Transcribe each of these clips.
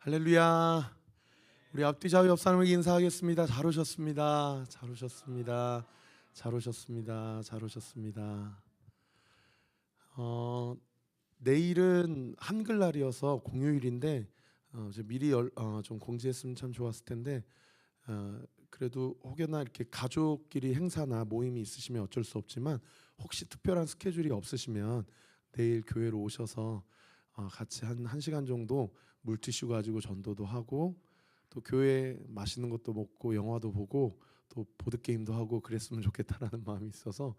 할렐루야. 우리 앞뒤 좌우 옆 사람에게 인사하겠습니다. 잘 오셨습니다. 잘 오셨습니다. 잘 오셨습니다. 잘 오셨습니다. 내일은 한글날이어서 공휴일인데 이제 미리 좀 공지했으면 참 좋았을 텐데 그래도 혹여나 이렇게 가족끼리 행사나 모임이 있으시면 어쩔 수 없지만 혹시 특별한 스케줄이 없으시면 내일 교회로 오셔서 같이 한 1시간 정도 물티슈 가지고 전도도 하고 또 교회 맛있는 것도 먹고 영화도 보고 또 보드게임도 하고 그랬으면 좋겠다라는 마음이 있어서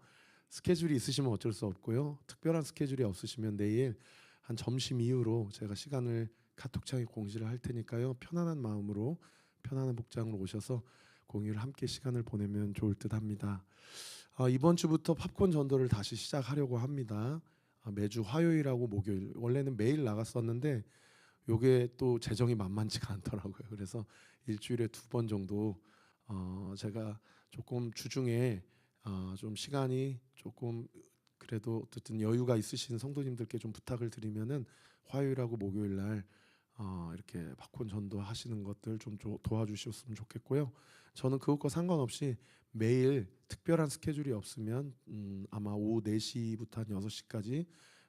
스케줄이 있으시면 어쩔 수 없고요. 특별한 스케줄이 없으시면 내일 한 점심 이후로 제가 시간을 카톡창에 공지를 할 테니까요. 편안한 마음으로 편안한 복장으로 오셔서 공유를 함께 시간을 보내면 좋을 듯 합니다. 이번 주부터 팝콘 전도를 다시 시작하려고 합니다. 매주 화요일하고 목요일, 원래는 매일 나갔었는데 요게 또 재정이 만만치가 않더라고요. 그래서 일주일에 2번 정도 제가 조금 주중에 좀 시간이 조금 그래도 어쨌든 여유가 있으신 성도님들께 좀 부탁을 드리면은 화요일하고 목요일 날 이렇게 팝콘 전도 하시는 것들 좀 도와주셨으면 좋겠고요. 저는 그것과 상관없이 매일 특별한 스케줄이 없으면 아마 오후 4시부터 한 6시까지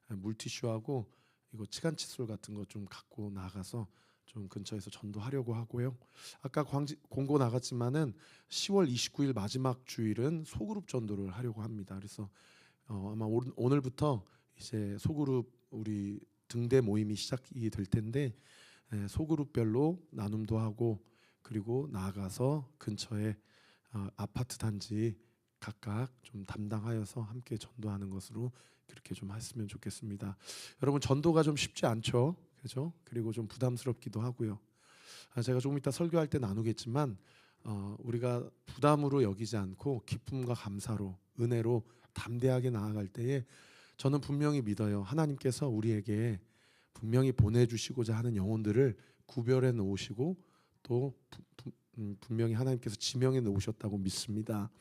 물티슈하고 이거 치간 칫솔 같은 거 좀 갖고 나가서 좀 근처에서 전도하려고 하고요. 아까 공고 나갔지만은 10월 29일 마지막 주일은 소그룹 전도를 하려고 합니다. 그래서 아마 오늘부터 이제 소그룹 우리 등대 모임이 시작이 될 텐데 소그룹별로 나눔도 하고 그리고 나가서 근처에 아파트 단지 각각 좀 담당하여서 함께 전도하는 것으로 그렇게 좀 했으면 좋겠습니다. 여러분 전도가 좀 쉽지 않죠, 그렇죠? 그리고 좀 부담스럽기도 하고요. 제가 조금 이따 설교할 때 나누겠지만 우리가 부담으로 여기지 않고 기쁨과 감사로 은혜로 담대하게 나아갈 때에 저는 분명히 믿어요. 하나님께서 우리에게 분명히 보내주시고자 하는 영혼들을 구별해 놓으시고 또 분명히 하나님께서 지명해 놓으셨다고 믿습니다.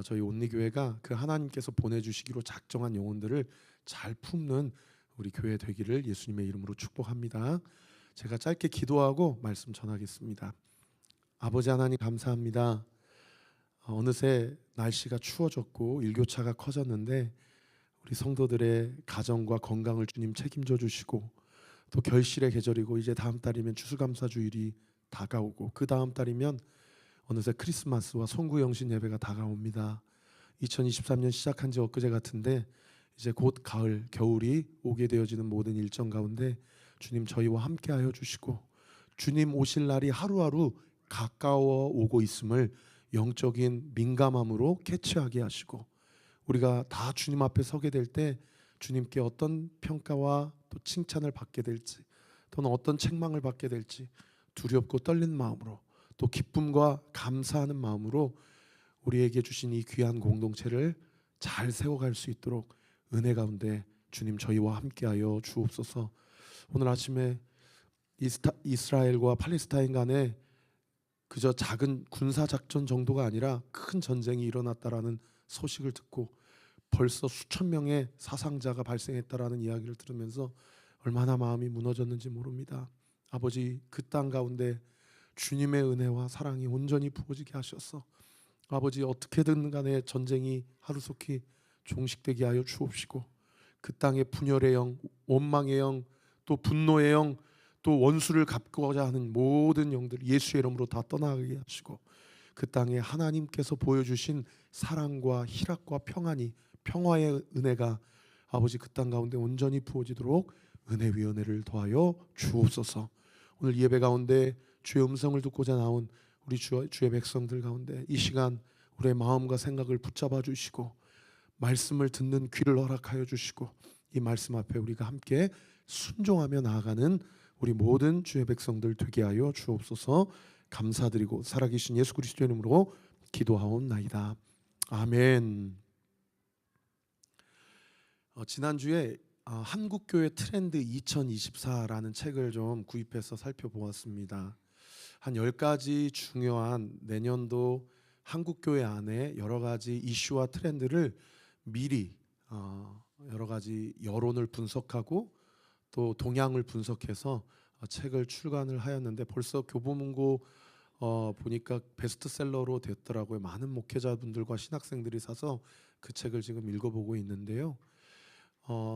저희 온리교회가 그 하나님께서 보내주시기로 작정한 영혼들을 잘 품는 우리 교회 되기를 예수님의 이름으로 축복합니다. 제가 짧게 기도하고 말씀 전하겠습니다. 아버지 하나님 감사합니다. 어느새 날씨가 추워졌고 일교차가 커졌는데 우리 성도들의 가정과 건강을 주님 책임져 주시고 또 결실의 계절이고 이제 다음 달이면 추수감사주일이 다가오고 그 다음 달이면 어느새 크리스마스와 송구영신 예배가 다가옵니다. 2023년 시작한 지 엊그제 같은데 이제 곧 가을, 겨울이 오게 되어지는 모든 일정 가운데 주님 저희와 함께하여 주시고 주님 오실 날이 하루하루 가까워 오고 있음을 영적인 민감함으로 캐치하게 하시고 우리가 다 주님 앞에 서게 될 때 주님께 어떤 평가와 또 칭찬을 받게 될지 또는 어떤 책망을 받게 될지 두렵고 떨리는 마음으로 또 기쁨과 감사하는 마음으로 우리에게 주신 이 귀한 공동체를 잘 세워갈 수 있도록 은혜 가운데 주님 저희와 함께하여 주옵소서. 오늘 아침에 이스라엘과 팔레스타인 간에 그저 작은 군사작전 정도가 아니라 큰 전쟁이 일어났다라는 소식을 듣고 벌써 수천 명의 사상자가 발생했다라는 이야기를 들으면서 얼마나 마음이 무너졌는지 모릅니다. 아버지 그 땅 가운데 주님의 은혜와 사랑이 온전히 부어지게 하셔서 아버지 어떻게든 간에 전쟁이 하루속히 종식되게 하여 주옵시고 그 땅의 분열의 영, 원망의 영, 또 분노의 영, 또 원수를 갚고자 하는 모든 영들 예수의 이름으로 다 떠나가게 하시고 그 땅에 하나님께서 보여주신 사랑과 희락과 평화의 은혜가 아버지 그 땅 가운데 온전히 부어지도록 은혜 위원회를 더하여 주옵소서. 오늘 예배 가운데 주의 음성을 듣고자 나온 우리 주의 백성들 가운데 이 시간 우리의 마음과 생각을 붙잡아 주시고 말씀을 듣는 귀를 허락하여 주시고 이 말씀 앞에 우리가 함께 순종하며 나아가는 우리 모든 주의 백성들 되게 하여 주옵소서. 감사드리고 살아계신 예수 그리스도의 이름으로 기도하옵나이다. 아멘. 지난주에 한국교회 트렌드 2024라는 책을 좀 구입해서 살펴보았습니다. 한 10가지 중요한 내년도 한국교회 안에 여러 가지 이슈와 트렌드를 미리 여러 가지 여론을 분석하고 또 동향을 분석해서 책을 출간을 하였는데 벌써 교보문고 보니까 베스트셀러로 됐더라고요. 많은 목회자분들과 신학생들이 사서 그 책을 지금 읽어보고 있는데요.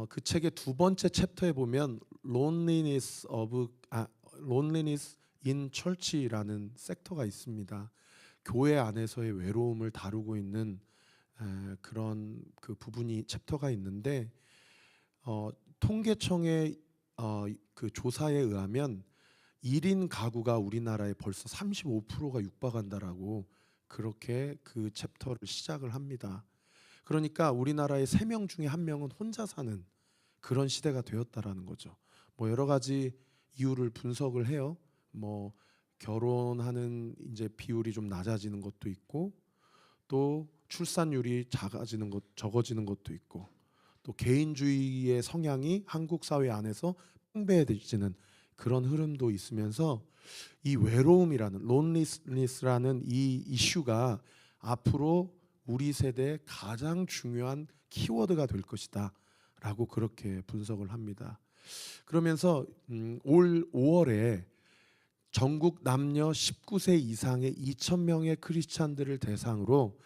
그 책의 두 번째 챕터에 보면 Loneliness in Church라는 섹터가 있습니다. 교회 안에서의 외로움을 다루고 있는 그런 그 부분이 챕터가 있는데 통계청의 그 조사에 의하면 1인 가구가 우리나라에 벌써 35%가 육박한다라고 그렇게 그 챕터를 시작을 합니다. 그러니까 우리나라의 3명 중에 1명은 혼자 사는 그런 시대가 되었다라는 거죠. 뭐 여러 가지 이유를 분석을 해요. 뭐 결혼하는 이제 비율이 좀 낮아지는 것도 있고, 또 출산율이 적어지는 것도 있고, 또 개인주의의 성향이 한국 사회 안에서 팽배해지는 그런 흐름도 있으면서 이 외로움이라는 loneliness라는 이 이슈가 앞으로 우리 세대의 가장 중요한 키워드가 될 것이다 라고 그렇게 분석을 합니다. 그러면서 올 5월에 전국 남녀 19세 이상의 2,000명의 크리스찬들을 대상으로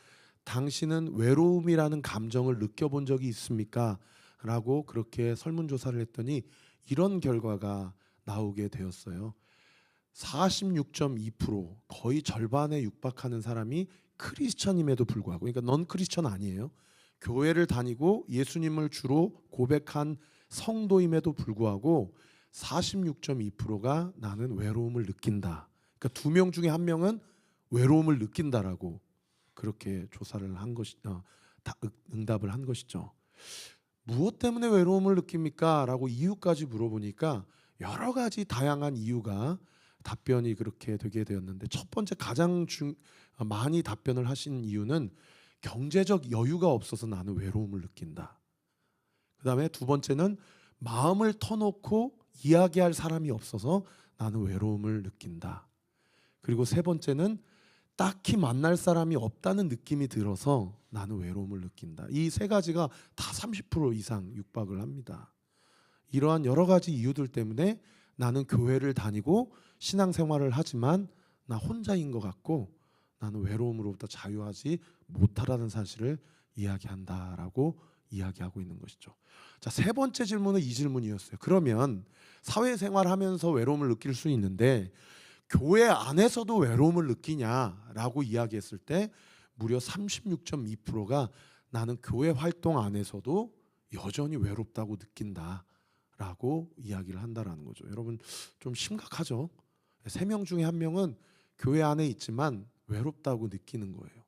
당신은 외로움이라는 감정을 느껴본 적이 있습니까? 라고 그렇게 설문조사를 했더니 이런 결과가 나오게 되었어요. 46.2%, 거의 절반에 육박하는 사람이 크리스천임에도 불구하고, 그러니까 넌 크리스천 아니에요. 교회를 다니고 예수님을 주로 고백한 성도임에도 불구하고 46.2%가 나는 외로움을 느낀다. 그러니까 2명 중에 1명은 외로움을 느낀다라고 그렇게 조사를 한 것이 응답을 한 것이죠. 무엇 때문에 외로움을 느낍니까? 라고 이유까지 물어보니까 여러 가지 다양한 이유가 답변이 그렇게 되게 되었는데, 첫 번째 가장 많이 답변을 하신 이유는 경제적 여유가 없어서 나는 외로움을 느낀다. 그 다음에 두 번째는 마음을 터놓고 이야기할 사람이 없어서 나는 외로움을 느낀다. 그리고 세 번째는 딱히 만날 사람이 없다는 느낌이 들어서 나는 외로움을 느낀다. 이 세 가지가 다 30% 이상 육박을 합니다. 이러한 여러 가지 이유들 때문에 나는 교회를 다니고 신앙생활을 하지만 나 혼자인 것 같고 나는 외로움으로부터 자유하지 못하라는 사실을 이야기한다라고 이야기하고 있는 것이죠. 자, 세 번째 질문은 이 질문이었어요. 그러면 사회생활하면서 외로움을 느낄 수 있는데 교회 안에서도 외로움을 느끼냐라고 이야기했을 때 무려 36.2%가 나는 교회 활동 안에서도 여전히 외롭다고 느낀다라고 이야기를 한다라는 거죠. 여러분 좀 심각하죠? 3명 중에 1명은 교회 안에 있지만 외롭다고 느끼는 거예요.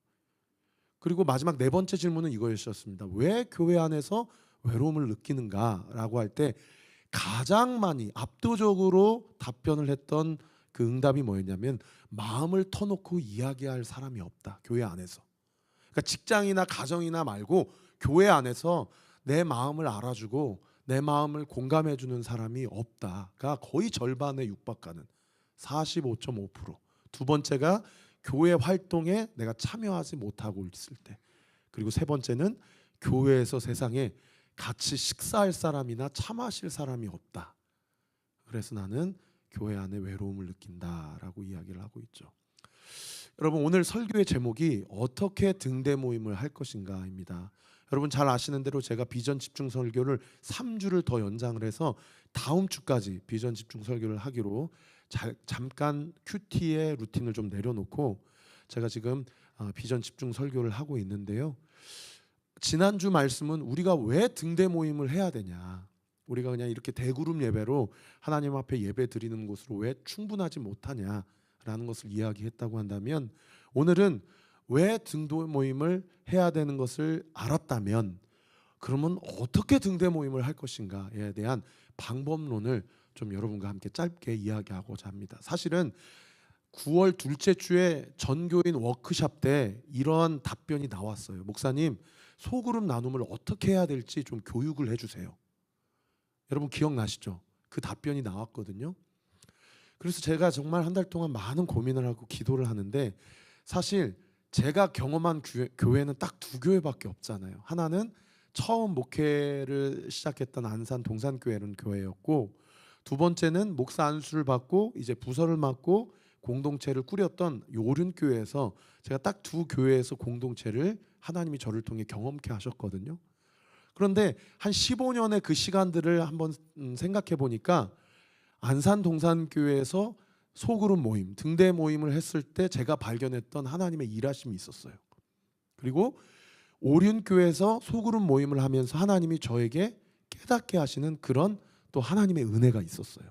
그리고 마지막 네 번째 질문은 이거였습니다. 왜 교회 안에서 외로움을 느끼는가라고 할 때 가장 많이 압도적으로 답변을 했던 그 응답이 뭐였냐면 마음을 터놓고 이야기할 사람이 없다. 교회 안에서. 그러니까 직장이나 가정이나 말고 교회 안에서 내 마음을 알아주고 내 마음을 공감해주는 사람이 없다가 거의 절반에 육박하는 45.5%. 두 번째가 교회 활동에 내가 참여하지 못하고 있을 때. 그리고 세 번째는 교회에서 세상에 같이 식사할 사람이나 차 마실 사람이 없다. 그래서 나는 교회 안에 외로움을 느낀다라고 이야기를 하고 있죠. 여러분 오늘 설교의 제목이 어떻게 등대 모임을 할 것인가입니다. 여러분 잘 아시는 대로 제가 비전 집중 설교를 3주를 더 연장을 해서 다음 주까지 비전 집중 설교를 하기로 잠깐 큐티의 루틴을 좀 내려놓고 제가 지금 비전 집중 설교를 하고 있는데요. 지난주 말씀은 우리가 왜 등대 모임을 해야 되냐, 우리가 그냥 이렇게 대그룹 예배로 하나님 앞에 예배 드리는 것으로 왜 충분하지 못하냐라는 것을 이야기했다고 한다면, 오늘은 왜 등대 모임을 해야 되는 것을 알았다면 그러면 어떻게 등대 모임을 할 것인가에 대한 방법론을 좀 여러분과 함께 짧게 이야기하고자 합니다. 사실은 9월 둘째 주에 전교인 워크숍 때 이런 답변이 나왔어요. 목사님, 소그룹 나눔을 어떻게 해야 될지 좀 교육을 해주세요. 여러분 기억나시죠? 그 답변이 나왔거든요. 그래서 제가 정말 한 달 동안 많은 고민을 하고 기도를 하는데, 사실 제가 경험한 교회는 딱 2교회밖에 없잖아요. 하나는 처음 목회를 시작했던 안산 동산교회는 교회였고, 두 번째는 목사 안수를 받고 이제 부서를 맡고 공동체를 꾸렸던 요륜교회에서 제가 딱 두 교회에서 공동체를 하나님이 저를 통해 경험케 하셨거든요. 그런데 한 15년의 그 시간들을 한번 생각해 보니까 안산 동산교회에서 소그룹 모임, 등대 모임을 했을 때 제가 발견했던 하나님의 일하심이 있었어요. 그리고 오륜교회에서 소그룹 모임을 하면서 하나님이 저에게 깨닫게 하시는 그런 또 하나님의 은혜가 있었어요.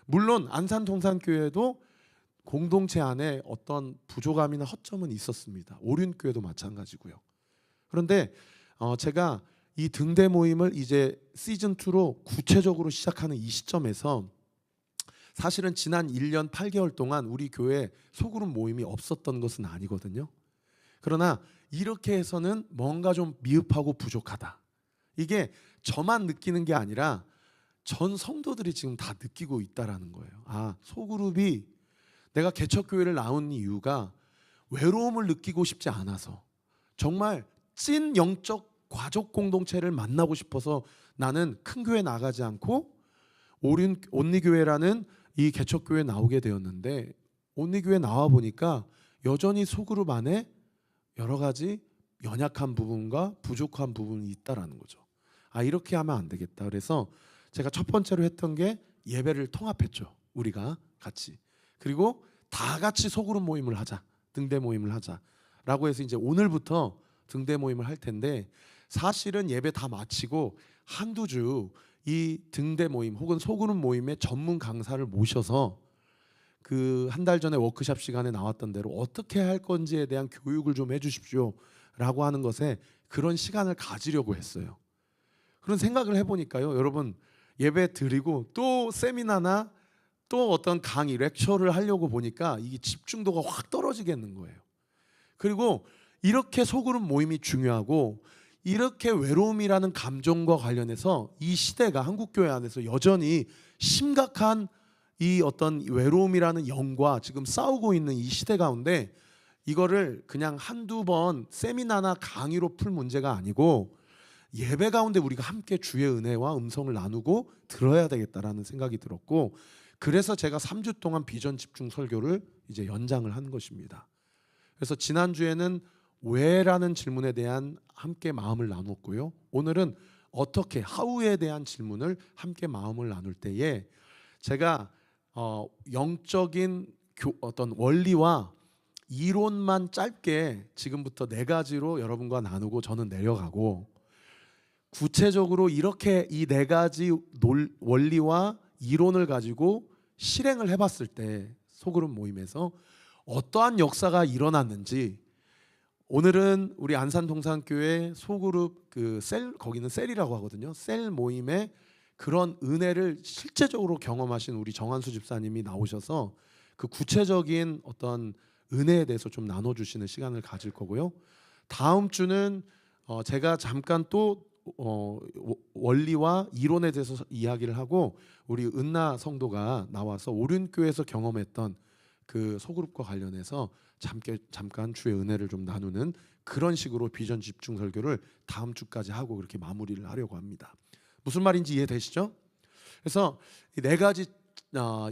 물론 안산 동산교회도 공동체 안에 어떤 부족함이나 허점은 있었습니다. 오륜교회도 마찬가지고요. 그런데 제가 이 등대 모임을 이제 시즌2로 구체적으로 시작하는 이 시점에서 사실은 지난 1년 8개월 동안 우리 교회에 소그룹 모임이 없었던 것은 아니거든요. 그러나 이렇게 해서는 뭔가 좀 미흡하고 부족하다. 이게 저만 느끼는 게 아니라 전 성도들이 지금 다 느끼고 있다라는 거예요. 아, 소그룹이 내가 개척교회를 나온 이유가 외로움을 느끼고 싶지 않아서 정말 찐 영적 가족 공동체를 만나고 싶어서 나는 큰 교회 나가지 않고 온리교회라는 이 개척교회에 나오게 되었는데 온리교회 나와 보니까 여전히 소그룹 안에 여러 가지 연약한 부분과 부족한 부분이 있다라는 거죠. 아, 이렇게 하면 안 되겠다. 그래서 제가 첫 번째로 했던 게 예배를 통합했죠. 우리가 같이. 그리고 다 같이 소그룹 모임을 하자. 등대 모임을 하자라고 해서 이제 오늘부터 등대 모임을 할 텐데 사실은 예배 다 마치고 한두 주 이 등대 모임 혹은 소그룹 모임의 전문 강사를 모셔서 그 한 달 전에 워크숍 시간에 나왔던 대로 어떻게 할 건지에 대한 교육을 좀 해주십시오라고 하는 것에 그런 시간을 가지려고 했어요. 그런 생각을 해보니까요, 여러분 예배 드리고 또 세미나나 또 어떤 강의, 렉처를 하려고 보니까 이게 집중도가 확 떨어지겠는 거예요. 그리고 이렇게 소그룹 모임이 중요하고 이렇게 외로움이라는 감정과 관련해서 이 시대가 한국교회 안에서 여전히 심각한 이 어떤 외로움이라는 영과 지금 싸우고 있는 이 시대 가운데 이거를 그냥 한두 번 세미나나 강의로 풀 문제가 아니고 예배 가운데 우리가 함께 주의 은혜와 음성을 나누고 들어야 되겠다라는 생각이 들었고 그래서 제가 3주 동안 비전 집중 설교를 이제 연장을 한 것입니다. 그래서 지난주에는 왜라는 질문에 대한 함께 마음을 나눴고요. 오늘은 어떻게, how에 대한 질문을 함께 마음을 나눌 때에 제가 영적인 어떤 원리와 이론만 짧게 지금부터 4가지로 여러분과 나누고 저는 내려가고 구체적으로 이렇게 이 4가지 원리와 이론을 가지고 실행을 해봤을 때 소그룹 모임에서 어떠한 역사가 일어났는지 오늘은 우리 안산 동산교회 소그룹 그 셀, 거기는 셀이라고 하거든요. 셀 모임의 그런 은혜를 실제적으로 경험하신 우리 정한수 집사님이 나오셔서 그 구체적인 어떤 은혜에 대해서 좀 나눠주시는 시간을 가질 거고요. 다음 주는 제가 잠깐 또 원리와 이론에 대해서 이야기를 하고 우리 은나 성도가 나와서 오륜교회에서 경험했던 그 소그룹과 관련해서 잠깐 주의 은혜를 좀 나누는 그런 식으로 비전 집중 설교를 다음 주까지 하고 그렇게 마무리를 하려고 합니다. 무슨 말인지 이해되시죠? 그래서 이 4가지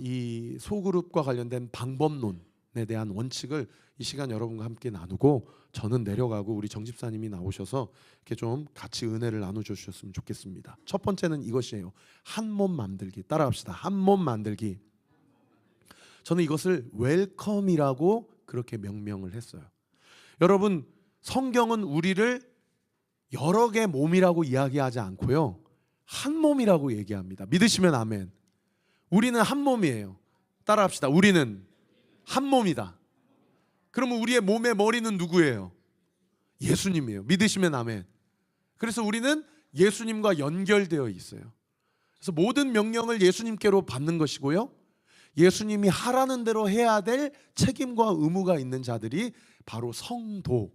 이 소그룹과 관련된 방법론에 대한 원칙을 이 시간 여러분과 함께 나누고 저는 내려가고 우리 정 집사님이 나오셔서 이렇게 좀 같이 은혜를 나눠주셨으면 좋겠습니다. 첫 번째는 이것이에요. 한 몸 만들기. 따라합시다. 한 몸 만들기. 저는 이것을 웰컴이라고 그렇게 명명을 했어요. 여러분, 성경은 우리를 여러 개 몸이라고 이야기하지 않고요, 한 몸이라고 얘기합니다. 믿으시면 아멘. 우리는 한 몸이에요. 따라합시다. 우리는 한 몸이다. 그러면 우리의 몸의 머리는 누구예요? 예수님이에요. 믿으시면 아멘. 그래서 우리는 예수님과 연결되어 있어요. 그래서 모든 명령을 예수님께로 받는 것이고요, 예수님이 하라는 대로 해야 될 책임과 의무가 있는 자들이 바로 성도,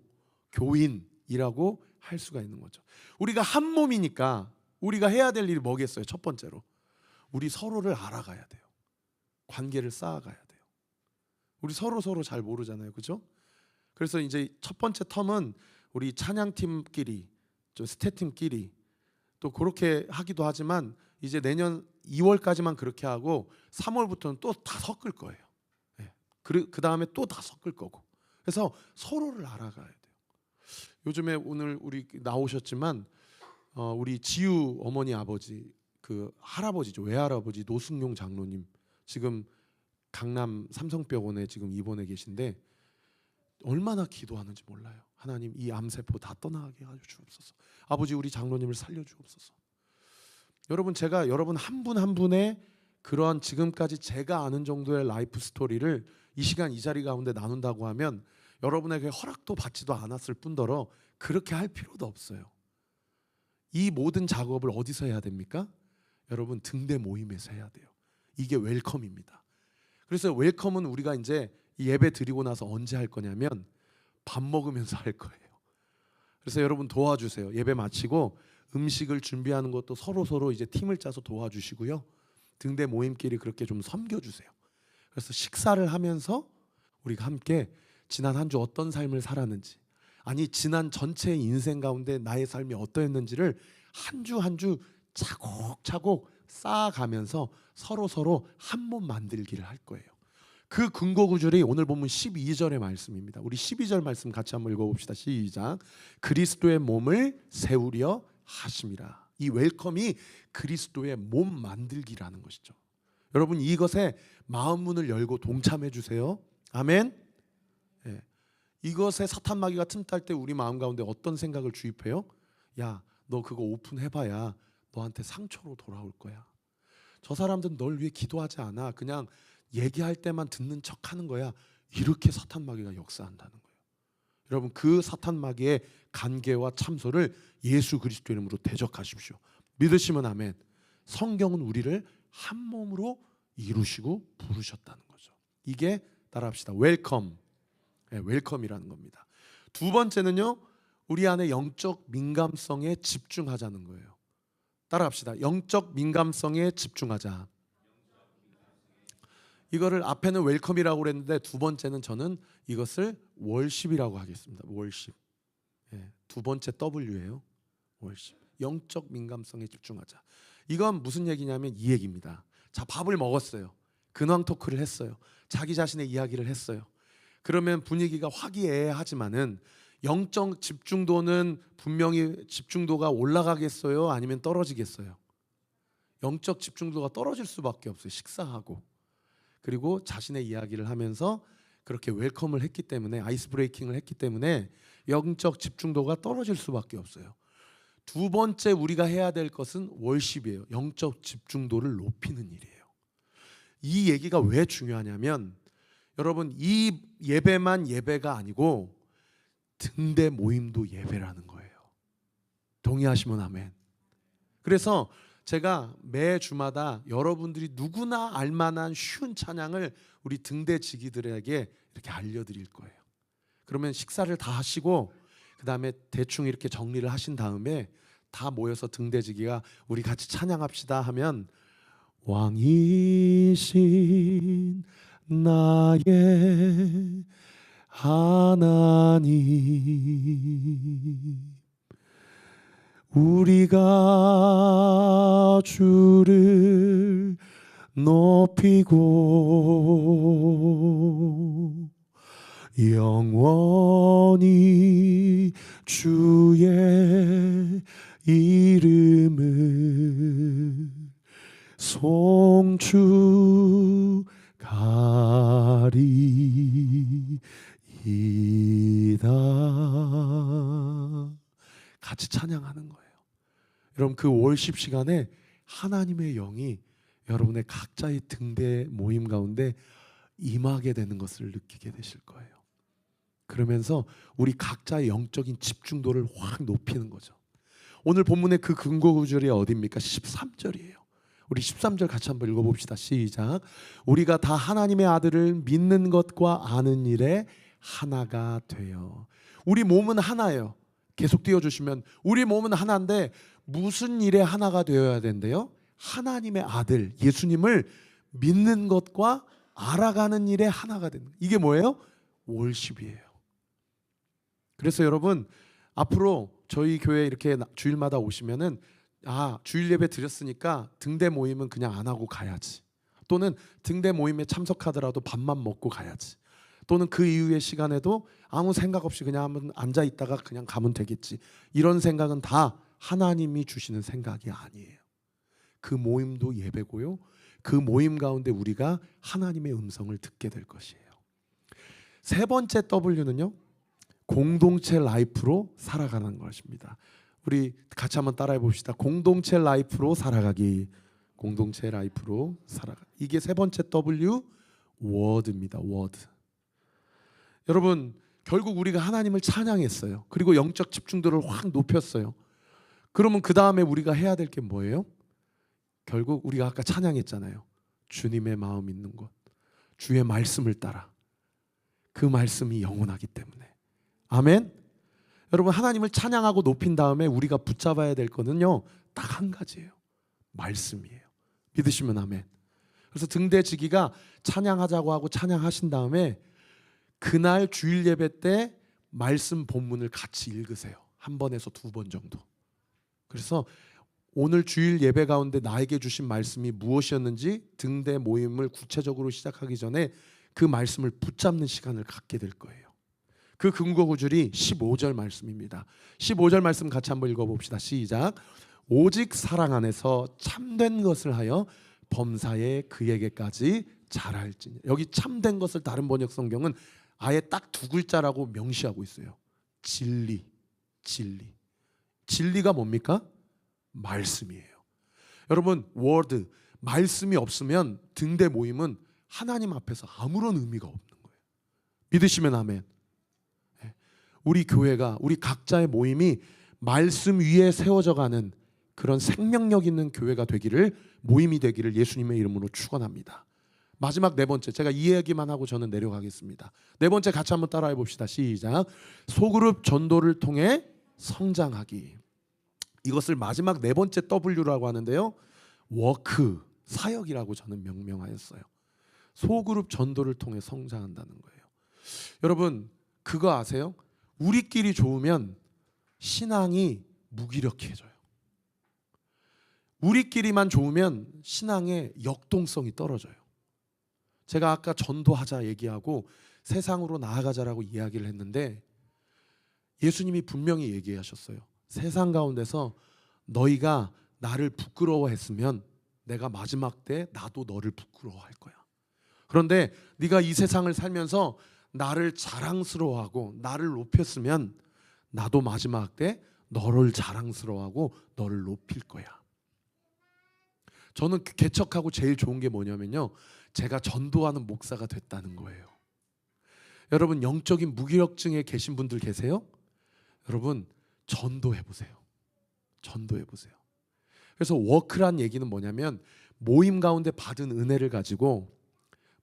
교인이라고 할 수가 있는 거죠. 우리가 한 몸이니까 우리가 해야 될 일이 뭐겠어요? 첫 번째로 우리 서로를 알아가야 돼요. 관계를 쌓아가야 돼요. 우리 서로 잘 모르잖아요, 그죠? 그래서 이제 첫 번째 텀은 우리 찬양팀끼리, 저 스태팀끼리 또 그렇게 하기도 하지만 이제 내년 2월까지만 그렇게 하고 3월부터는 또 다 섞을 거예요. 예. 그 다음에 또 다 섞을 거고. 그래서 서로를 알아가야 돼요. 요즘에 오늘 우리 나오셨지만 우리 지유 어머니 아버지 그 할아버지죠. 외할아버지 노승용 장로님 지금 강남 삼성병원에 지금 입원해 계신데 얼마나 기도하는지 몰라요. 하나님 이 암세포 다 떠나게 하여 주옵소서. 아버지 우리 장로님을 살려 주옵소서. 여러분 제가 여러분 한 분 한 분의 그러한 지금까지 제가 아는 정도의 라이프 스토리를 이 시간 이 자리 가운데 나눈다고 하면 여러분에게 허락도 받지도 않았을 뿐더러 그렇게 할 필요도 없어요. 이 모든 작업을 어디서 해야 됩니까? 여러분 등대 모임에서 해야 돼요. 이게 웰컴입니다. 그래서 웰컴은 우리가 이제 예배 드리고 나서 언제 할 거냐면 밥 먹으면서 할 거예요. 그래서 여러분 도와주세요. 예배 마치고 음식을 준비하는 것도 서로 이제 팀을 짜서 도와주시고요. 등대 모임끼리 그렇게 좀 섬겨주세요. 그래서 식사를 하면서 우리가 함께 지난 한 주 어떤 삶을 살았는지, 아니 지난 전체 인생 가운데 나의 삶이 어떠했는지를 한 주 한 주 차곡차곡 쌓아가면서 서로 한 몸 만들기를 할 거예요. 그 근거 구절이 오늘 본문 12절의 말씀입니다. 우리 12절 말씀 같이 한번 읽어봅시다. 시작. 그리스도의 몸을 세우려 하심이라. 이 웰컴이 그리스도의 몸 만들기라는 것이죠. 여러분 이것에 마음 문을 열고 동참해 주세요. 아멘. 네. 이것에 사탄 마귀가 틈탈 때 우리 마음 가운데 어떤 생각을 주입해요? 야, 너 그거 오픈해봐야 너한테 상처로 돌아올 거야. 저 사람들은 널 위해 기도하지 않아. 그냥 얘기할 때만 듣는 척하는 거야. 이렇게 사탄 마귀가 역사한다는 거예요. 여러분 그 사탄 마귀의 간계와 참소를 예수 그리스도 이름으로 대적하십시오. 믿으시면 아멘. 성경은 우리를 한 몸으로 이루시고 부르셨다는 거죠. 이게 따라합시다. 웰컴. 네, 웰컴이라는 겁니다. 두 번째는요. 우리 안에 영적 민감성에 집중하자는 거예요. 따라합시다. 영적 민감성에 집중하자. 이거를 앞에는 웰컴이라고 그랬는데 두 번째는 저는 이것을 월십이라고 하겠습니다. 월십. 예, 두 번째 W예요. 월십. 영적 민감성에 집중하자. 이건 무슨 얘기냐면 이 얘기입니다. 자, 밥을 먹었어요. 근황 토크를 했어요. 자기 자신의 이야기를 했어요. 그러면 분위기가 화기애애하지만은 영적 집중도는 분명히 집중도가 올라가겠어요? 아니면 떨어지겠어요? 영적 집중도가 떨어질 수밖에 없어요. 식사하고. 그리고 자신의 이야기를 하면서 그렇게 웰컴을 했기 때문에 아이스 브레이킹을 했기 때문에 영적 집중도가 떨어질 수밖에 없어요. 두 번째 우리가 해야 될 것은 월십이에요. 영적 집중도를 높이는 일이에요. 이 얘기가 왜 중요하냐면 여러분 이 예배만 예배가 아니고 등대 모임도 예배라는 거예요. 동의하시면 아멘. 그래서 제가 매 주마다 여러분들이 누구나 알만한 쉬운 찬양을 우리 등대지기들에게 이렇게 알려드릴 거예요. 그러면 식사를 다 하시고 그 다음에 대충 이렇게 정리를 하신 다음에 다 모여서 등대지기가 우리 같이 찬양합시다 하면 왕이신 나의 하나님 우리가 주를 높이고 영원히 주의 이름을 송축하리이다. 같이 찬양하는 거예요. 여러분 그 월십 시간에 하나님의 영이 여러분의 각자의 등대 모임 가운데 임하게 되는 것을 느끼게 되실 거예요. 그러면서 우리 각자의 영적인 집중도를 확 높이는 거죠. 오늘 본문의 그 근거 구절이 어디입니까? 13절이에요. 우리 13절 같이 한번 읽어봅시다. 시작. 우리가 다 하나님의 아들을 믿는 것과 아는 일에 하나가 되어. 우리 몸은 하나예요. 계속 띄워주시면 우리 몸은 하나인데 무슨 일에 하나가 되어야 된대요? 하나님의 아들 예수님을 믿는 것과 알아가는 일에 하나가 되는. 이게 뭐예요? 월십이에요. 그래서 여러분 앞으로 저희 교회 이렇게 주일마다 오시면은 주일 예배 드렸으니까 등대 모임은 그냥 안 하고 가야지. 또는 등대 모임에 참석하더라도 밥만 먹고 가야지. 또는 그 이후의 시간에도 아무 생각 없이 그냥 한번 앉아 있다가 그냥 가면 되겠지. 이런 생각은 다 하나님이 주시는 생각이 아니에요. 그 모임도 예배고요. 그 모임 가운데 우리가 하나님의 음성을 듣게 될 것이에요. 세 번째 W는요. 공동체 라이프로 살아가는 것입니다. 우리 같이 한번 따라해 봅시다. 공동체 라이프로 살아가기. 공동체 라이프로 살아가. 이게 세 번째 W, 워드입니다. 워드. 여러분, 결국 우리가 하나님을 찬양했어요. 그리고 영적 집중도를 확 높였어요. 그러면 그 다음에 우리가 해야 될 게 뭐예요? 결국 우리가 아까 찬양했잖아요. 주님의 마음 있는 곳, 주의 말씀을 따라. 그 말씀이 영원하기 때문에. 아멘. 여러분, 하나님을 찬양하고 높인 다음에 우리가 붙잡아야 될 거는요, 딱 한 가지예요. 말씀이에요. 믿으시면 아멘. 그래서 등대지기가 찬양하자고 하고 찬양하신 다음에 그날 주일 예배 때 말씀 본문을 같이 읽으세요. 한 번에서 두 번 정도. 그래서 오늘 주일 예배 가운데 나에게 주신 말씀이 무엇이었는지 등대 모임을 구체적으로 시작하기 전에 그 말씀을 붙잡는 시간을 갖게 될 거예요. 그 근거 구절이 15절 말씀입니다. 15절 말씀 같이 한번 읽어봅시다. 시작. 오직 사랑 안에서 참된 것을 하여 범사에 그에게까지 자랄지니. 여기 참된 것을 다른 번역 성경은 아예 딱 두 글자라고 명시하고 있어요. 진리, 진리. 진리가 뭡니까? 말씀이에요. 여러분, 워드, 말씀이 없으면 등대 모임은 하나님 앞에서 아무런 의미가 없는 거예요. 믿으시면 아멘. 우리 교회가, 우리 각자의 모임이 말씀 위에 세워져 가는 그런 생명력 있는 교회가 되기를, 모임이 되기를 예수님의 이름으로 축원합니다. 마지막 네 번째, 제가 이 얘기만 하고 저는 내려가겠습니다. 네 번째 같이 한번 따라해 봅시다. 시작. 소그룹 전도를 통해 성장하기. 이것을 마지막 네 번째 W라고 하는데요, 워크, 사역이라고 저는 명명하였어요. 소그룹 전도를 통해 성장한다는 거예요. 여러분, 그거 아세요? 우리끼리 좋으면 신앙이 무기력해져요. 우리끼리만 좋으면 신앙의 역동성이 떨어져요. 제가 아까 전도하자 얘기하고 세상으로 나아가자라고 이야기를 했는데 예수님이 분명히 얘기하셨어요. 세상 가운데서 너희가 나를 부끄러워했으면 내가 마지막 때 나도 너를 부끄러워할 거야. 그런데 네가 이 세상을 살면서 나를 자랑스러워하고 나를 높였으면 나도 마지막 때 너를 자랑스러워하고 너를 높일 거야. 저는 개척하고 제일 좋은 게 뭐냐면요, 제가 전도하는 목사가 됐다는 거예요. 여러분, 영적인 무기력증에 계신 분들 계세요? 여러분, 전도해 보세요. 전도해 보세요. 그래서 워크란 얘기는 뭐냐면 모임 가운데 받은 은혜를 가지고,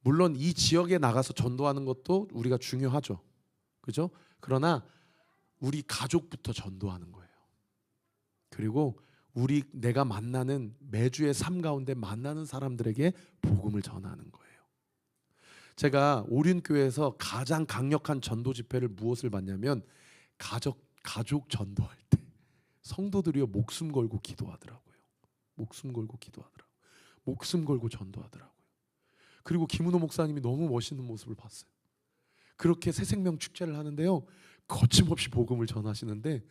물론 이 지역에 나가서 전도하는 것도 우리가 중요하죠. 그죠? 그러나 우리 가족부터 전도하는 거예요. 그리고 내가 만나는 매주의 삶 가운데 만나는 사람들에게 복음을 전하는 거예요. 제가 오륜교회에서 가장 강력한 전도 집회를 무엇을 봤냐면 가족 전도할 때 성도들이요 목숨 걸고 기도하더라고요. 목숨 걸고 기도하더라고요. 목숨 걸고 전도하더라고요. 그리고 김은호 목사님이 너무 멋있는 모습을 봤어요. 그렇게 새 생명 축제를 하는데요, 거침없이 복음을 전하시는데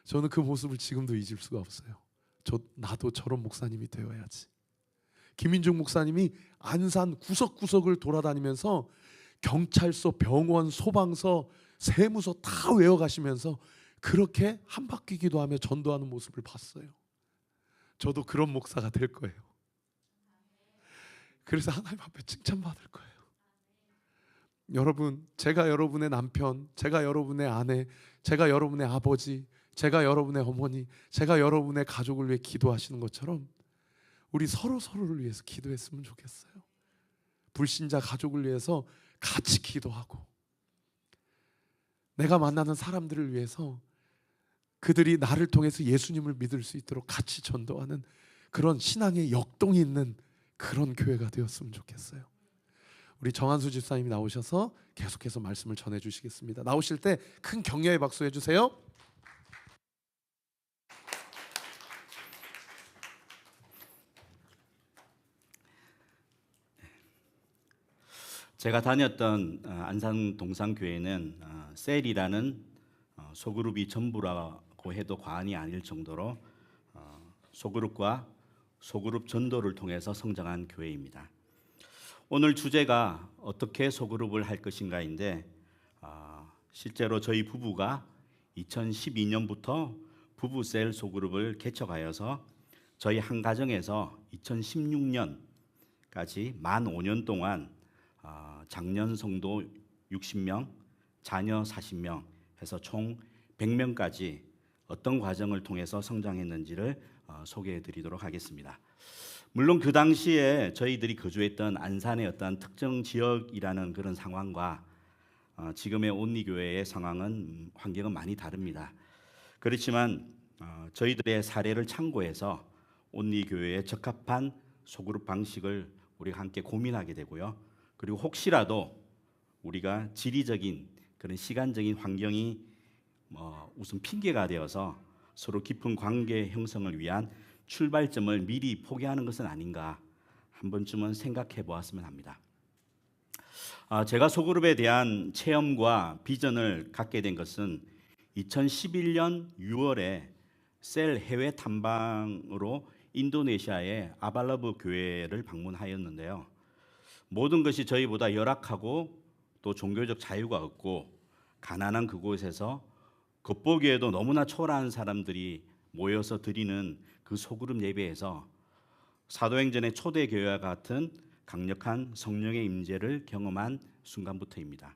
저는 그 모습을 지금도 잊을 수가 없어요. 나도 저런 목사님이 되어야지. 김인중 목사님이 안산 구석구석을 돌아다니면서 경찰서, 병원, 소방서, 세무서 다 외워가시면서 그렇게 한 바퀴 기도하며 전도하는 모습을 봤어요. 저도 그런 목사가 될 거예요. 그래서 하나님 앞에 칭찬받을 거예요. 여러분, 제가 여러분의 남편, 제가 여러분의 아내, 제가 여러분의 아버지, 제가 여러분의 어머니, 제가 여러분의 가족을 위해 기도하시는 것처럼 우리 서로를 위해서 기도했으면 좋겠어요. 불신자 가족을 위해서 같이 기도하고, 내가 만나는 사람들을 위해서 그들이 나를 통해서 예수님을 믿을 수 있도록 같이 전도하는 그런 신앙의 역동이 있는 그런 교회가 되었으면 좋겠어요. 우리 정한수 집사님이 나오셔서 계속해서 말씀을 전해주시겠습니다. 나오실 때 큰 격려의 박수 해주세요. 제가 다녔던 안산 동산교회는 셀이라는 소그룹이 전부라고 해도 과언이 아닐 정도로 소그룹과 소그룹 전도를 통해서 성장한 교회입니다. 오늘 주제가 어떻게 소그룹을 할 것인가인데 실제로 저희 부부가 2012년부터 부부셀 소그룹을 개척하여서 저희 한 가정에서 2016년까지 만 5년 동안 장년 성도 60명, 자녀 40명 해서 총 100명까지 어떤 과정을 통해서 성장했는지를 소개해 드리도록 하겠습니다. 물론 그 당시에 저희들이 거주했던 안산의 어떤 특정 지역이라는 그런 상황과 지금의 온리교회의 상황은 환경은 많이 다릅니다. 그렇지만 저희들의 사례를 참고해서 온리교회에 적합한 소그룹 방식을 우리가 함께 고민하게 되고요. 그리고 혹시라도 우리가 지리적인 그런 시간적인 환경이 우선 핑계가 되어서 서로 깊은 관계 형성을 위한 출발점을 미리 포기하는 것은 아닌가 한 번쯤은 생각해 보았으면 합니다. 제가 소그룹에 대한 체험과 비전을 갖게 된 것은 2011년 6월에 셀 해외 탐방으로 인도네시아의 아발라브 교회를 방문하였는데요. 모든 것이 저희보다 열악하고 또 종교적 자유가 없고 가난한 그곳에서 겉보기에도 너무나 초라한 사람들이 모여서 드리는 그 소그룹 예배에서 사도행전의 초대교회와 같은 강력한 성령의 임재를 경험한 순간부터입니다.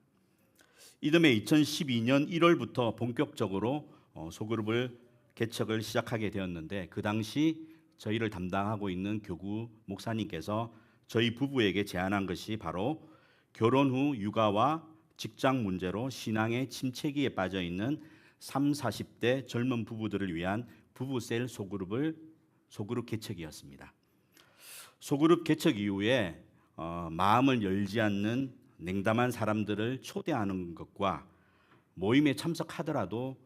이듬해 2012년 1월부터 본격적으로 소그룹을 개척을 시작하게 되었는데 그 당시 저희를 담당하고 있는 교구 목사님께서 저희 부부에게 제안한 것이 바로 결혼 후 육아와 직장 문제로 신앙의 침체기에 빠져 있는 30, 40대 젊은 부부들을 위한 부부셀 소그룹 개척이었습니다. 소그룹 개척 이후에 마음을 열지 않는 냉담한 사람들을 초대하는 것과 모임에 참석하더라도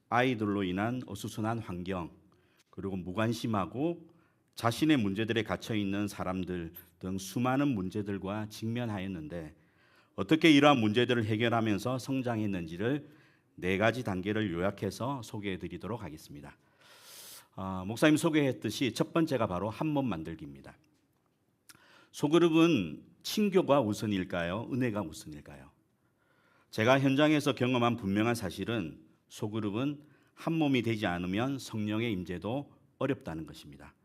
아이들로 인한 어수선한 환경 그리고 무관심하고 자신의 문제들에 갇혀 있는 사람들 등 수많은 문제들과 직면하였는데 어떻게 이러한 문제들을 해결하면서 성장했는지를 4가지 단계를 요약해서 소개해 드리도록 하겠습니다. 목사님 소개했듯이 첫 번째가 바로 한몸 만들기입니다. 소그룹은 친교가 우선일까요? 은혜가 우선일까요? 제가 현장에서 경험한 분명한 사실은 소그룹은 한 몸이 되지 않으면 성령의 임재도 어렵다는 것입니다.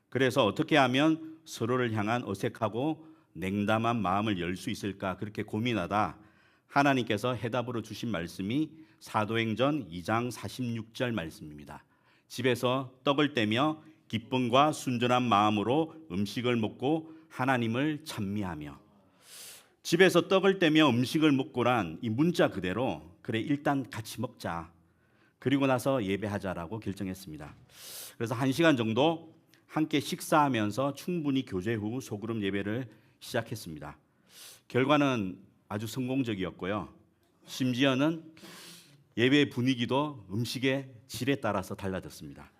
그래서 어떻게 하면 서로를 향한 어색하고 냉담한 마음을 열 수 있을까 그렇게 고민하다 하나님께서 해답으로 주신 말씀이 사도행전 2장 46절 말씀입니다. 집에서 떡을 떼며 기쁨과 순전한 마음으로 음식을 먹고 하나님을 찬미하며. 집에서 떡을 떼며 음식을 먹고란 이 문자 그대로 그래 일단 같이 먹자 그리고 나서 예배하자라고 결정했습니다. 그래서 1시간 정도 함께 식사하면서 충분히 교제 후 소그룹 예배를 시작했습니다. 결과는 아주 성공적이었고요. 심지어는 예배 분위기도 음식의 질에 따라서 달라졌습니다.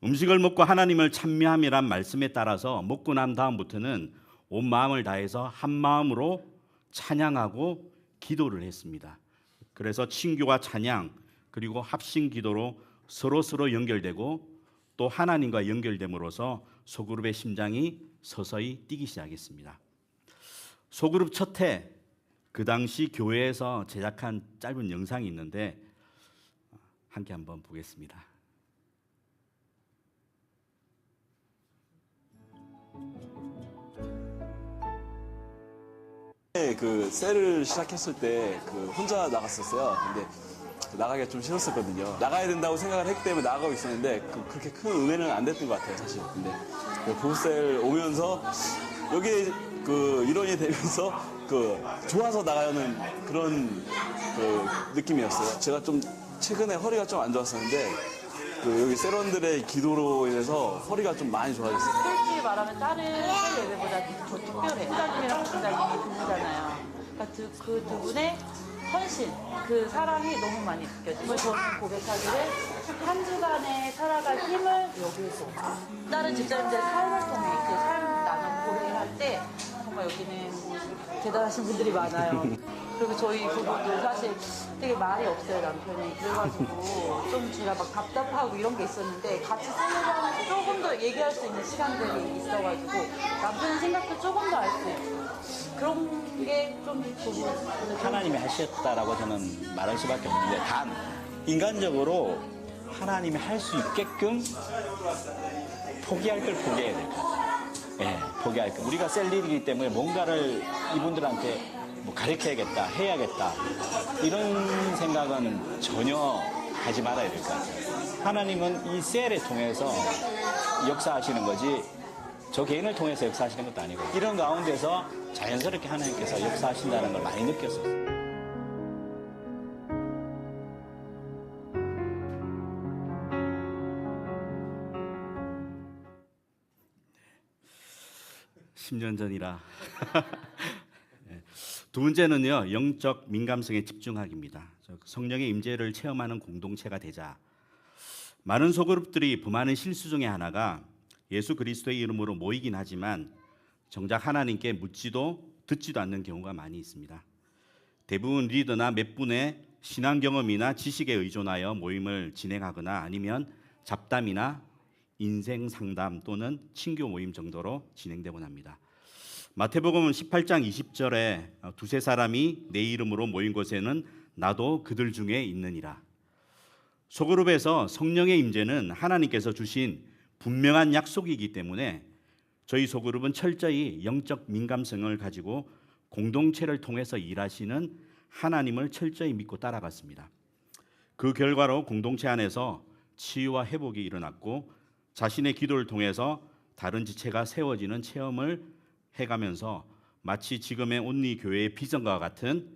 음식을 먹고 하나님을 찬미함이란 말씀에 따라서 먹고 난 다음부터는 온 마음을 다해서 한 마음으로 찬양하고 기도를 했습니다. 그래서 친교와 찬양 그리고 합심 기도로 서로 연결되고 또 하나님과 연결됨으로써 소그룹의 심장이 서서히 뛰기 시작했습니다. 소그룹 첫 해 그 당시 교회에서 제작한 짧은 영상이 있는데 함께 한번 보겠습니다. 그 셀을 시작했을 때 그 혼자 나갔었어요. 근데 나가기가 좀 싫었었거든요. 나가야 된다고 생각을 했기 때문에 나가고 있었는데 그렇게 큰 은혜는 안 됐던 것 같아요, 사실. 근데 그 부부셀 오면서 여기에 그 일원이 되면서 그 좋아서 나가는 그런 그 느낌이었어요. 제가 좀 최근에 허리가 좀 안 좋았었는데 그 여기 셀원들의 기도로 인해서 허리가 좀 많이 좋아졌어요. 솔직히 말하면 다른 셀 예배보다 더 특별해. 부장님이랑 부장님이 부부잖아요. 그러니까 그 두 분의 헌신, 그 사랑이 너무 많이 느껴져요. 저는 고백하기를 한 주간에 살아갈 힘을 여기에서 다른 집사님들의 삶을 통해 이렇게 삶 나누는 고래를 할 때 정말 여기는 대단하신 분들이 많아요. 그리고 저희 부부도 사실 되게 말이 없어요, 남편이. 그래가지고 좀 제가 막 답답하고 이런 게 있었는데 같이 쓰면서 조금 더 얘기할 수 있는 시간들이 있어가지고 남편 생각도 조금 더 알 수 있고 그런 게 좀 부부 하나님이 하셨다라고 저는 말할 수밖에 없는데, 단 인간적으로 하나님이 할 수 있게끔 포기할 걸 포기해야 될 것 같아요. 예, 포기할 거. 우리가 셀 일이기 때문에 뭔가를 이분들한테 뭐 가르쳐야겠다, 해야겠다, 이런 생각은 전혀 하지 말아야 될 것 같아요. 하나님은 이 셀을 통해서 역사하시는 거지, 저 개인을 통해서 역사하시는 것도 아니고, 이런 가운데서 자연스럽게 하나님께서 역사하신다는 걸 많이 느꼈어요. 십 년 전이라. 네. 두 번째는요, 영적 민감성에 집중하기입니다. 성령의 임재를 체험하는 공동체가 되자. 많은 소그룹들이 범하는 실수 중에 하나가 예수 그리스도의 이름으로 모이긴 하지만 정작 하나님께 묻지도 듣지도 않는 경우가 많이 있습니다. 대부분 리더나 몇 분의 신앙 경험이나 지식에 의존하여 모임을 진행하거나 아니면 잡담이나 인생 상담 또는 친교 모임 정도로 진행되곤 합니다. 마태복음 18장 20절에 두세 사람이 내 이름으로 모인 곳에는 나도 그들 중에 있느니라. 소그룹에서 성령의 임재는 하나님께서 주신 분명한 약속이기 때문에 저희 소그룹은 철저히 영적 민감성을 가지고 공동체를 통해서 일하시는 하나님을 철저히 믿고 따라갔습니다. 그 결과로 공동체 안에서 치유와 회복이 일어났고 자신의 기도를 통해서 다른 지체가 세워지는 체험을 해가면서 마치 지금의 온리 교회의 비전과 같은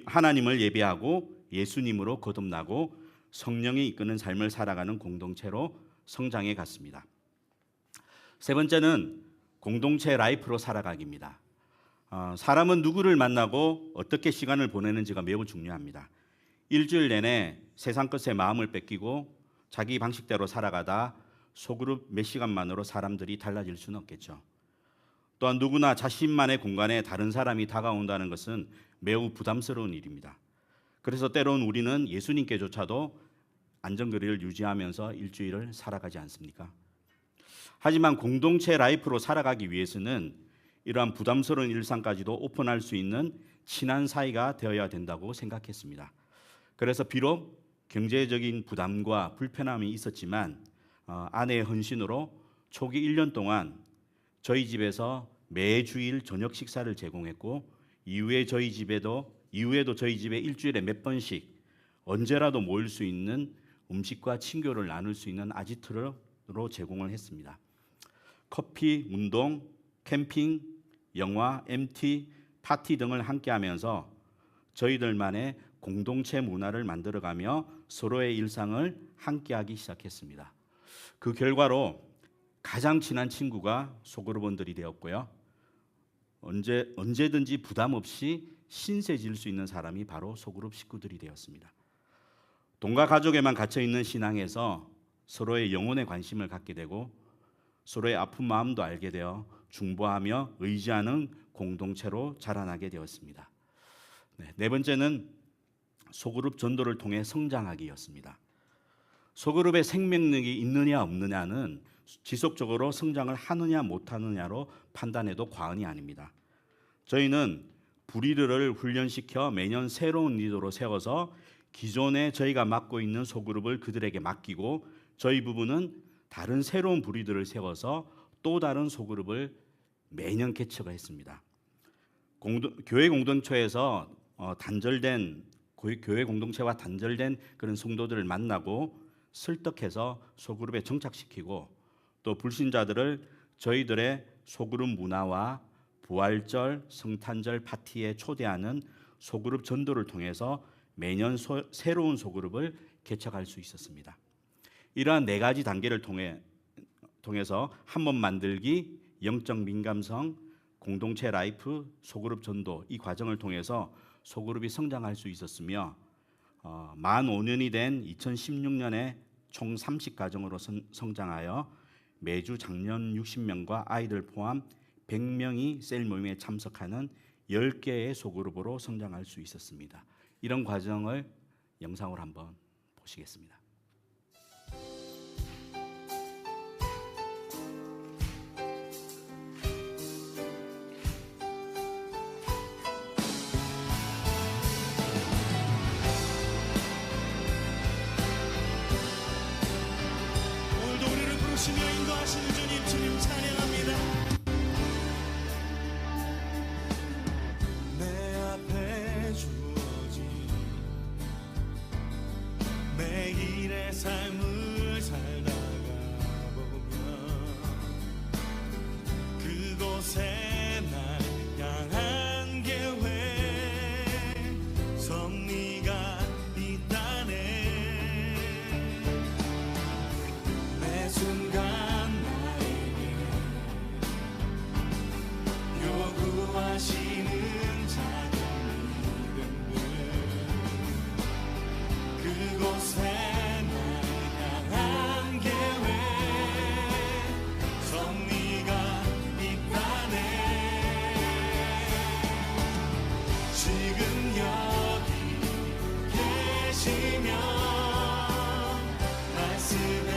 하나님을 예배하고 예수님으로 거듭나고 성령이 이끄는 삶을 살아가는 공동체로 성장해 갔습니다. 세 번째는 공동체 라이프로 살아가기입니다. 사람은 누구를 만나고 어떻게 시간을 보내는지가 매우 중요합니다. 일주일 내내 세상 것에 마음을 뺏기고 자기 방식대로 살아가다 소그룹 몇 시간만으로 사람들이 달라질 수는 없겠죠. 또한 누구나 자신만의 공간에 다른 사람이 다가온다는 것은 매우 부담스러운 일입니다. 그래서 때로는 우리는 예수님께조차도 안전거리를 유지하면서 일주일을 살아가지 않습니까? 하지만 공동체 라이프로 살아가기 위해서는 이러한 부담스러운 일상까지도 오픈할 수 있는 친한 사이가 되어야 된다고 생각했습니다. 그래서 비록 경제적인 부담과 불편함이 있었지만 아내의 헌신으로 초기 1년 동안 저희 집에서 매주일 저녁 식사를 제공했고 이후에도 저희 집에 일주일에 몇 번씩 언제라도 모일 수 있는 음식과 친교를 나눌 수 있는 아지트로 제공을 했습니다. 커피, 운동, 캠핑, 영화, MT, 파티 등을 함께하면서 저희들만의 공동체 문화를 만들어가며 서로의 일상을 함께하기 시작했습니다. 그 결과로 가장 친한 친구가 소그룹원들이 되었고요. 언제든지 부담 없이 신세질 수 있는 사람이 바로 소그룹 식구들이 되었습니다. 돈과 가족에만 갇혀 있는 신앙에서 서로의 영혼에 관심을 갖게 되고 서로의 아픈 마음도 알게 되어 중보하며 의지하는 공동체로 자라나게 되었습니다. 네 번째는 소그룹 전도를 통해 성장하기였습니다. 소그룹의 생명력이 있느냐 없느냐는 지속적으로 성장을 하느냐 못하느냐로 판단해도 과언이 아닙니다. 저희는 부리들을 훈련시켜 매년 새로운 리더로 세워서 기존에 저희가 맡고 있는 소그룹을 그들에게 맡기고 저희 부부는 다른 새로운 부리들을 세워서 또 다른 소그룹을 매년 개척을 했습니다. 교회 공동체에서 교회 공동체와 단절된 그런 성도들을 만나고 설득해서 소그룹에 정착시키고 또 불신자들을 저희들의 소그룹 문화와 부활절, 성탄절 파티에 초대하는 소그룹 전도를 통해서 매년 새로운 소그룹을 개척할 수 있었습니다. 이러한 네 가지 단계를 통해서 한 번 만들기, 영적 민감성, 공동체 라이프, 소그룹 전도 이 과정을 통해서 소그룹이 성장할 수 있었으며 만 5년이 된 2016년에 총 30가정으로 성장하여 매주 장년 60명과 아이들 포함 100명이 셀 모임에 참석하는 10개의 소그룹으로 성장할 수 있었습니다. 이런 과정을 영상으로 한번 보시겠습니다. 오늘도 우리를 부르시며 인도하시는 주님 찬양합니다. 내 앞에 주어진 매일의 삶을 살다가 보면 그곳에 날 향한 계획 섭리가 있다네. 매 순간 나에게 요구하시는 작은 믿음들 그곳에 날 향한 계획 섭리가 있다네. 지금 여기 계시며 말씀해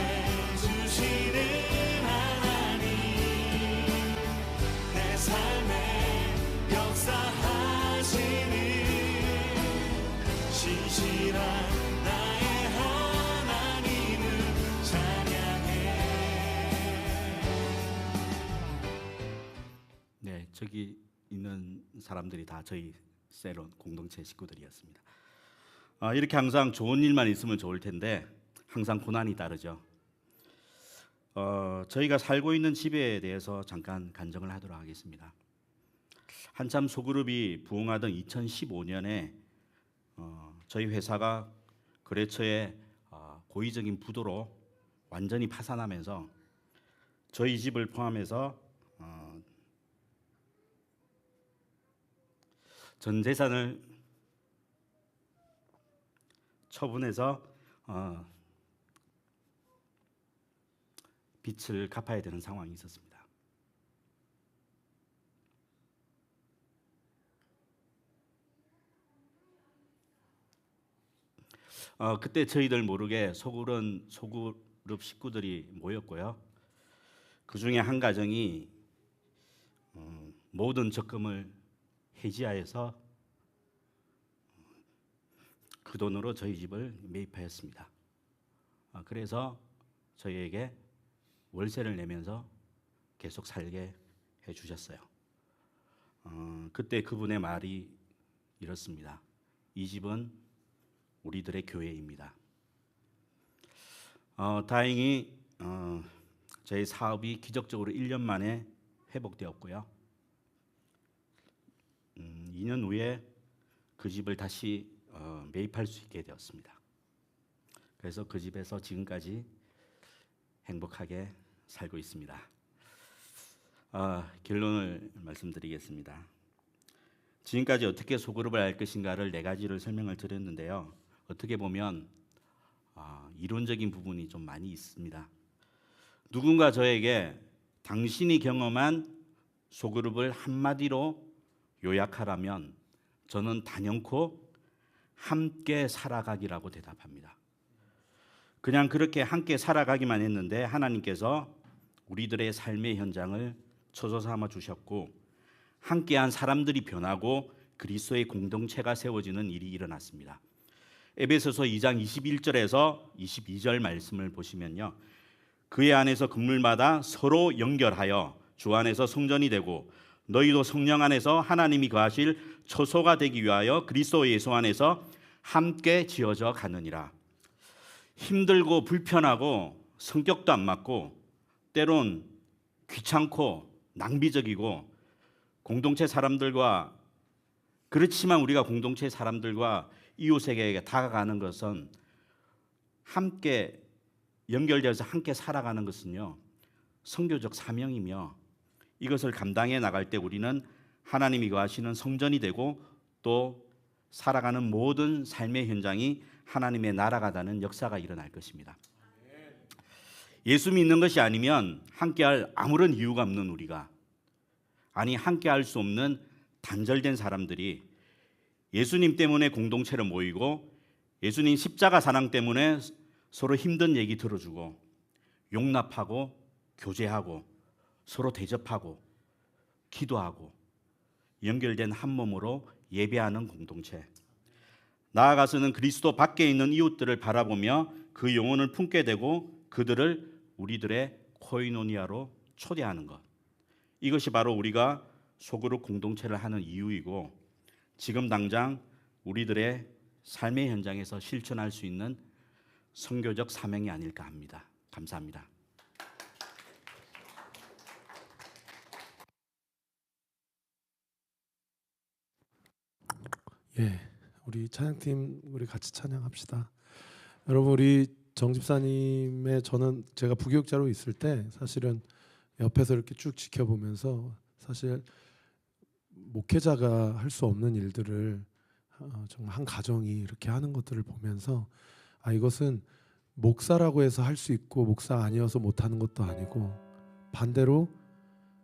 주시는 하나님 내 삶에 역사하시는 신실한 나의 하나님을 찬양해. 네, 저기 있는 사람들이 다 저희 셀원 공동체 식구들이었습니다. 이렇게 항상 좋은 일만 있으면 좋을 텐데 항상 고난이 따르죠. 저희가 살고 있는 집에 대해서 잠깐 간증을 하도록 하겠습니다. 한참 소그룹이 부흥하던 2015년에 저희 회사가 거래처의 고의적인 부도로 완전히 파산하면서 저희 집을 포함해서 전 재산을 처분해서 빚을 갚아야 되는 상황이 있었습니다. 그때 저희들 모르게 소그룹 식구들이 모였고요. 그 중에 한 가정이 모든 적금을 해지하여서 그 돈으로 저희 집을 매입하였습니다. 그래서 저희에게 월세를 내면서 계속 살게 해주셨어요. 그때 그분의 말이 이렇습니다. 이 집은 우리들의 교회입니다. 다행히 저희 사업이 기적적으로 1년 만에 회복되었고요. 2년 후에 그 집을 다시 매입할 수 있게 되었습니다. 그래서 그 집에서 지금까지 행복하게 살고 있습니다. 결론을 말씀드리겠습니다. 지금까지 어떻게 소그룹을 할 것인가를 4가지를 설명을 드렸는데요. 어떻게 보면 이론적인 부분이 좀 많이 있습니다. 누군가 저에게 당신이 경험한 소그룹을 한마디로 요약하라면 저는 단연코 함께 살아가기라고 대답합니다. 그냥 그렇게 함께 살아가기만 했는데 하나님께서 우리들의 삶의 현장을 처소 삼아 주셨고 함께한 사람들이 변하고 그리스도의 공동체가 세워지는 일이 일어났습니다. 에베소서 2장 21절에서 22절 말씀을 보시면요. 그의 안에서 건물마다 서로 연결하여 주 안에서 성전이 되고 너희도 성령 안에서 하나님이 거하실 처소가 되기 위하여 그리스도 예수 안에서 함께 지어져 가느니라. 힘들고 불편하고 성격도 안 맞고 때론 귀찮고 낭비적이고 공동체 사람들과 그렇지만 우리가 공동체 사람들과 이웃에게 다가가는 것은 함께 연결되어서 함께 살아가는 것은요 선교적 사명이며 이것을 감당해 나갈 때 우리는 하나님이 거하시는 성전이 되고 또 살아가는 모든 삶의 현장이 하나님의 나라가 되는 역사가 일어날 것입니다. 예수 믿는 것이 아니면 함께할 아무런 이유가 없는 우리가 아니 함께 할 수 없는 단절된 사람들이 예수님 때문에 공동체로 모이고 예수님 십자가 사랑 때문에 서로 힘든 얘기 들어주고 용납하고 교제하고 서로 대접하고 기도하고 연결된 한 몸으로 예배하는 공동체. 나아가서는 그리스도 밖에 있는 이웃들을 바라보며 그 영혼을 품게 되고 그들을 우리들의 코이노니아로 초대하는 것. 이것이 바로 우리가 소그룹 공동체를 하는 이유이고 지금 당장 우리들의 삶의 현장에서 실천할 수 있는 선교적 사명이 아닐까 합니다. 감사합니다. 예, 우리 찬양팀 우리 같이 찬양합시다. 여러분 우리 정 집사님의 저는 제가 부교육자로 있을 때 사실은 옆에서 이렇게 쭉 지켜보면서 사실 목회자가 할 수 없는 일들을 정말 한 가정이 이렇게 하는 것들을 보면서 이것은 목사라고 해서 할 수 있고 목사 아니어서 못하는 것도 아니고 반대로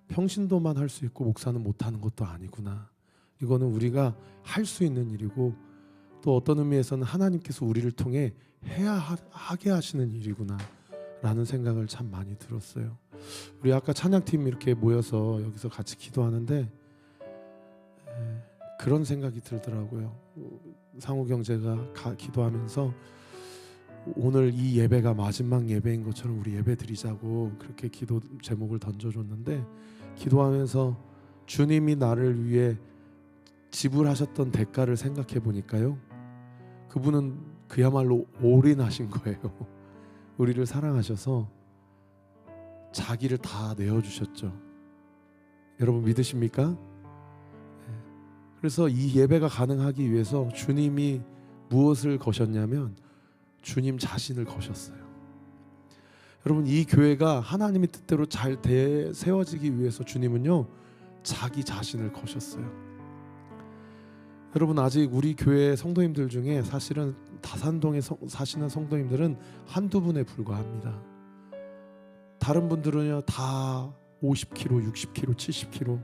평신도만 할 수 있고 목사는 못하는 것도 아니구나. 이거는 우리가 할 수 있는 일이고 또 어떤 의미에서는 하나님께서 우리를 통해 하게 하시는 일이구나 라는 생각을 참 많이 들었어요. 우리 아까 찬양팀 이렇게 모여서 여기서 같이 기도하는데 그런 생각이 들더라고요. 상호경제가 기도하면서 오늘 이 예배가 마지막 예배인 것처럼 우리 예배 드리자고 그렇게 기도 제목을 던져줬는데 기도하면서 주님이 나를 위해 지불하셨던 대가를 생각해 보니까요, 그분은 그야말로 올인하신 거예요. 우리를 사랑하셔서 자기를 다 내어주셨죠. 여러분 믿으십니까? 그래서 이 예배가 가능하기 위해서 주님이 무엇을 거셨냐면 주님 자신을 거셨어요. 여러분 이 교회가 하나님의 뜻대로 잘 세워지기 위해서 주님은요 자기 자신을 거셨어요. 여러분 아직 우리 교회 성도님들 중에 사실은 다산동에 사시는 성도님들은 한두 분에 불과합니다. 다른 분들은요 다 50km, 60km, 70km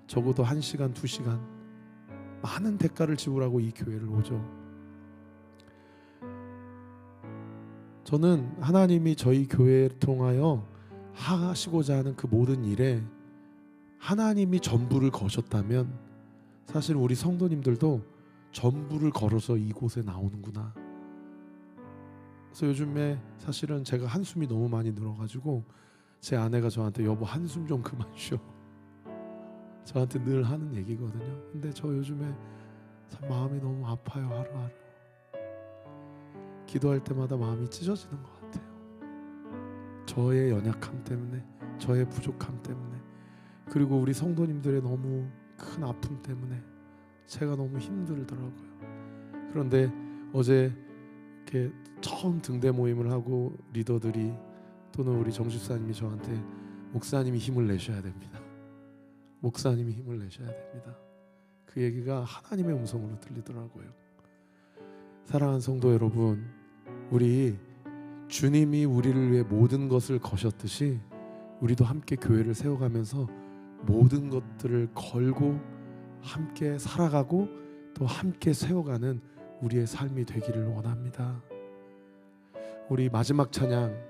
적어도 1시간, 2시간 많은 대가를 지불하고 이 교회를 오죠. 저는 하나님이 저희 교회를 통하여 하시고자 하는 그 모든 일에 하나님이 전부를 거셨다면 사실 우리 성도님들도 전부를 걸어서 이곳에 나오는구나. 그래서 요즘에 사실은 제가 한숨이 너무 많이 늘어가지고 제 아내가 저한테 여보 한숨 좀 그만 쉬어. 저한테 늘 하는 얘기거든요. 근데 저 요즘에 참 마음이 너무 아파요. 하루하루 기도할 때마다 마음이 찢어지는 것 같아요. 저의 연약함 때문에, 저의 부족함 때문에, 그리고 우리 성도님들의 너무 큰 아픔 때문에 제가 너무 힘들더라고요. 그런데 어제 이렇게 처음 등대 모임을 하고 리더들이 또는 우리 정 집사님이 저한테 목사님이 힘을 내셔야 됩니다. 목사님이 힘을 내셔야 됩니다. 그 얘기가 하나님의 음성으로 들리더라고요. 사랑하는 성도 여러분, 우리 주님이 우리를 위해 모든 것을 거셨듯이 우리도 함께 교회를 세워가면서 모든 것들을 걸고 함께 살아가고 또 함께 세워가는 우리의 삶이 되기를 원합니다. 우리 마지막 찬양